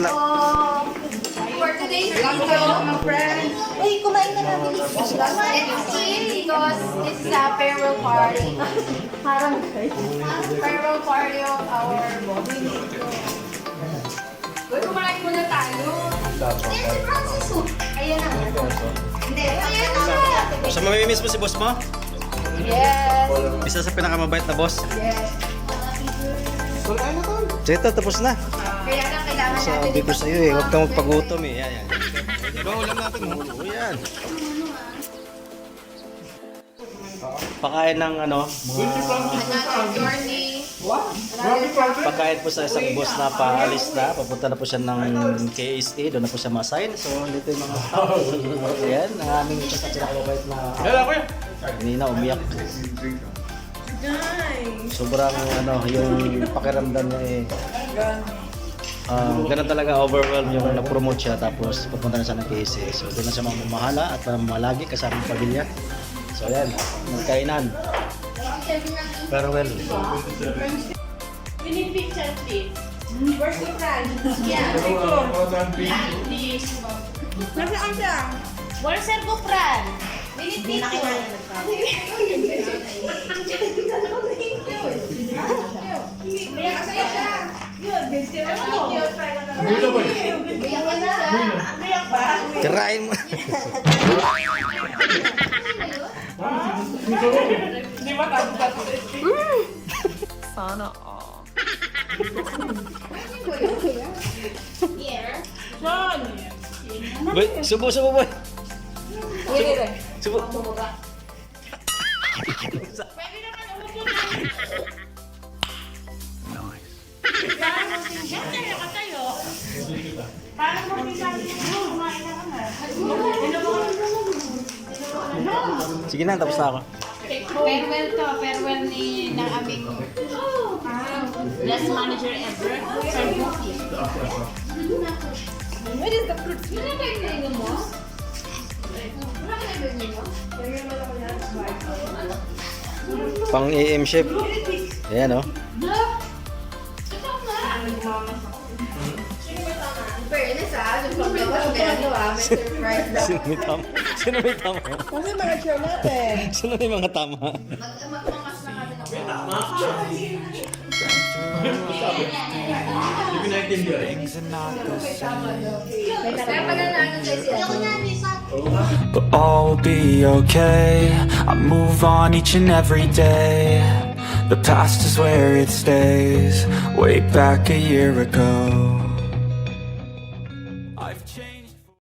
lang. For today's video, Mga friends. uy, kumain ka na bilis. It's sweet because this is a farewell party. Parang farewell party of our uy, kumain muna tayo. Ayan si Francis. Ayan na. Hindi, ayan na. So, mamimiss mo si boss mo? Yes. Isa sa pinakamabait na boss. Yes. Cheto, tapos na. Kaya na kailangan natin Sabi ko sa'yo eh, huwag kang magpagutom eh. Yan, yan. Diba, ulam natin mo? Oo, yan. Pakain ng ano, another journey. pagkain po sa isang boss na paalis na, papunta na po siya ng KSA, doon na po siya ma-assign. So, dito yung mga staff. Ayan, ang aming isa sa pinakababait na hindi na umiyak. Sobrang ano, yung pakiramdam niya eh. Ganun talaga overwhelmed yung na-promote siya tapos pupunta na siya ng KSA. So, doon na siya mamamahala at malagi kasama ng pamilya. So, ayan, magkainan. Farewell. We need picture, please. Where's the friend? Yeah. Please. Nasaan siya? Where's Sir Gufran? We need picture. Biyak sa'yo siya. Yun, busy na ako. Biyak ka na. Biyak ba? Tirain mo. Hindi ba tapos? Sana all. Here. Sean! Boy, subo, subo, boy. Pwede. Subo. Pwede naman umupo na. Diyan tayo katayo. Parang mabisabi mo. Kumain na ka na. Sige na, tapos na ako. Farewell to. Farewell ni ng aming best manager ever. Sir Buki. What is the fruit? Ano ba yung nilingin mo? Wala ka na nilingin mo? Pang AM chef. Ayan, oh. Fairness yung paglawas may surprise daw. Sino may tama? Sino may tama? Kasi mga show natin. Sino may mga tama? Magmamas na kami ng Kaya pala na ano sa'yo. But all will be okay. I move on each and every day. The past is where it stays. Way back a year ago, I've changed.